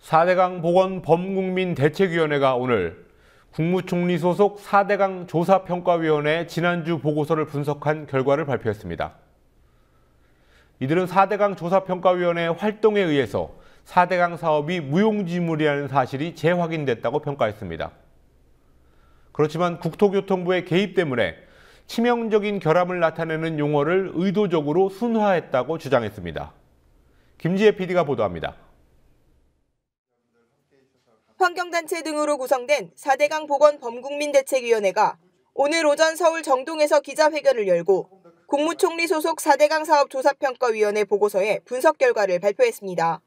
4대강 보건 범국민대책위원회가 오늘 국무총리 소속 4대강 조사평가위원회 지난주 보고서를 분석한 결과를 발표했습니다. 이들은 4대강 조사평가위원회 활동에 의해서 4대강 사업이 무용지물이라는 사실이 재확인됐다고 평가했습니다. 그렇지만 국토교통부의 개입 때문에 치명적인 결함을 나타내는 용어를 의도적으로 순화했다고 주장했습니다. 김지혜 PD가 보도합니다. 환경단체 등으로 구성된 4대강 보건 범국민대책위원회가 오늘 오전 서울 정동에서 기자회견을 열고 국무총리 소속 4대강 사업조사평가위원회 보고서의 분석 결과를 발표했습니다.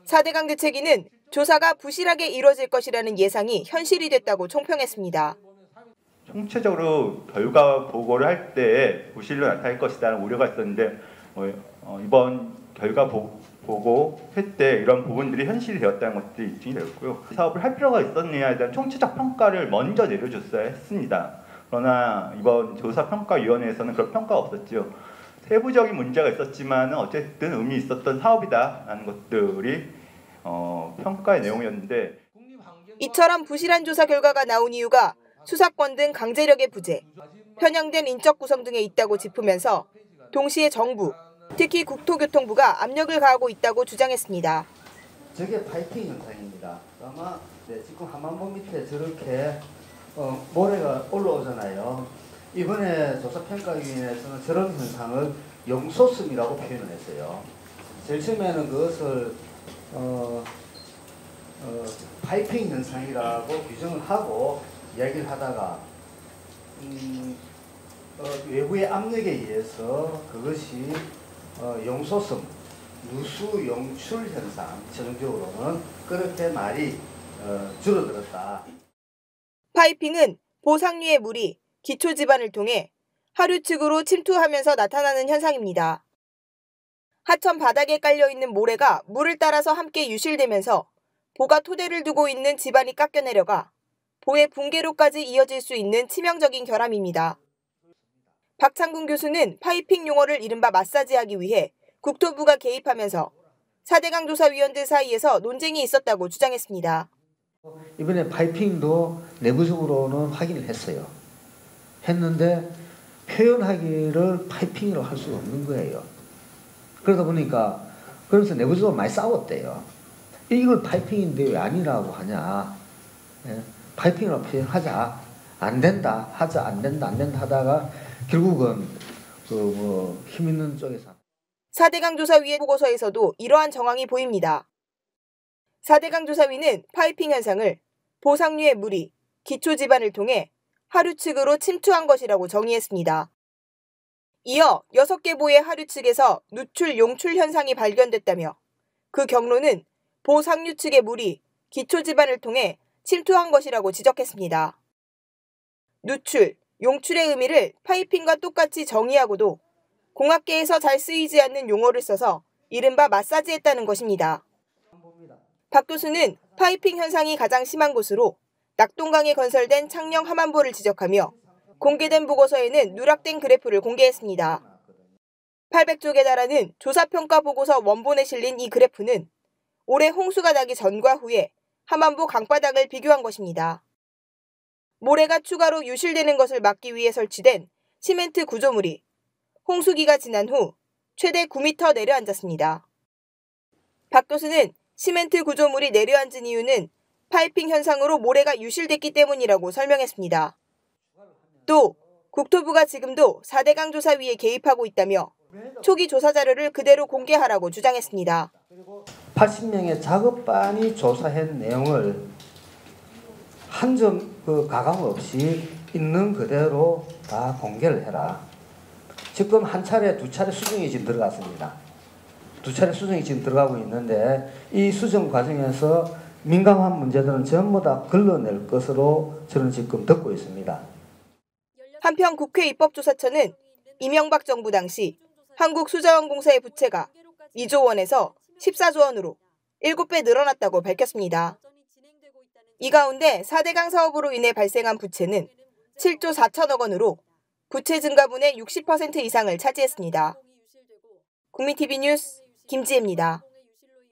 4대강 대책위는 조사가 부실하게 이뤄질 것이라는 예상이 현실이 됐다고 총평했습니다. 총체적으로 결과 보고를 할 때 부실로 나타날 것이라는 우려가 있었는데 이번 결과 보고 할 때 이런 부분들이 현실이 되었다는 것들이 입증이 되었고요. 사업을 할 필요가 있었느냐에 대한 총체적 평가를 먼저 내려줬어야 했습니다. 그러나 이번 조사평가위원회에서는 그런 평가가 없었죠. 세부적인 문제가 있었지만 어쨌든 의미 있었던 사업이다라는 것들이 평가의 내용이었는데, 이처럼 부실한 조사 결과가 나온 이유가 수사권 등 강제력의 부재, 편향된 인적 구성 등에 있다고 짚으면서 동시에 정부, 특히 국토교통부가 압력을 가하고 있다고 주장했습니다. 저게 파이팅 현상입니다. 아마 지금 한만보 밑에 저렇게 모래가 올라오잖아요. 이번에 조사평가위원회에서는 저런 현상을 용소섬이라고 표현을 했어요. 제일 처음에는 그것을 파이핑 현상이라고 규정을 하고 이야기를 하다가 외부의 압력에 의해서 그것이 용소섬, 누수 용출 현상, 최종적으로는 그렇게 말이 줄어들었다. 파이핑은 보상류의 물이 기초 지반을 통해 하류측으로 침투하면서 나타나는 현상입니다. 하천 바닥에 깔려있는 모래가 물을 따라서 함께 유실되면서 보가 토대를 두고 있는 지반이 깎여내려가 보의 붕괴로까지 이어질 수 있는 치명적인 결함입니다. 박창근 교수는 파이핑 용어를 이른바 마사지하기 위해 국토부가 개입하면서 4대강 조사위원들 사이에서 논쟁이 있었다고 주장했습니다. 이번에 파이핑도 내부적으로는 확인을 했어요. 했는데 표현하기를 파이핑으로 할 수가 없는 거예요. 그러다 보니까 그러면서 내부적으로 많이 싸웠대요. 이걸 파이핑인데 왜 아니라고 하냐. 파이핑으로 표현하자. 안 된다. 하자. 안 된다. 안 된다 하다가 결국은 힘 있는 쪽에서 4대강 조사위의 보고서에서도 이러한 정황이 보입니다. 4대강 조사위는 파이핑 현상을 보상류의 물이 기초 지반을 통해 하류측으로 침투한 것이라고 정의했습니다. 이어 6개 보의 하류측에서 누출, 용출 현상이 발견됐다며 그 경로는 보상류 측의 물이 기초 지반을 통해 침투한 것이라고 지적했습니다. 누출, 용출의 의미를 파이핑과 똑같이 정의하고도 공학계에서 잘 쓰이지 않는 용어를 써서 이른바 마사지했다는 것입니다. 박 교수는 파이핑 현상이 가장 심한 곳으로 낙동강에 건설된 창녕 하만보를 지적하며 공개된 보고서에는 누락된 그래프를 공개했습니다. 800쪽에 달하는 조사평가 보고서 원본에 실린 이 그래프는 올해 홍수가 나기 전과 후에 하만보 강바닥을 비교한 것입니다. 모래가 추가로 유실되는 것을 막기 위해 설치된 시멘트 구조물이 홍수기가 지난 후 최대 9m 내려앉았습니다. 박 교수는 시멘트 구조물이 내려앉은 이유는 파이핑 현상으로 모래가 유실됐기 때문이라고 설명했습니다. 또 국토부가 지금도 4대강 조사위에 개입하고 있다며 초기 조사 자료를 그대로 공개하라고 주장했습니다. 80명의 작업반이 조사한 내용을 한 점 가감 없이 있는 그대로 다 공개를 해라. 지금 한 차례, 두 차례 수정이 지금 들어갔습니다. 두 차례 수정이 지금 들어가고 있는데 이 수정 과정에서 민감한 문제들은 전부 다 걸러낼 것으로 저는 지금 듣고 있습니다. 한편 국회 입법조사처는 이명박 정부 당시 한국수자원공사의 부채가 2조 원에서 14조 원으로 7배 늘어났다고 밝혔습니다. 이 가운데 4대강 사업으로 인해 발생한 부채는 7조 4천억 원으로 부채 증가분의 60% 이상을 차지했습니다. 국민TV 뉴스 김지혜입니다.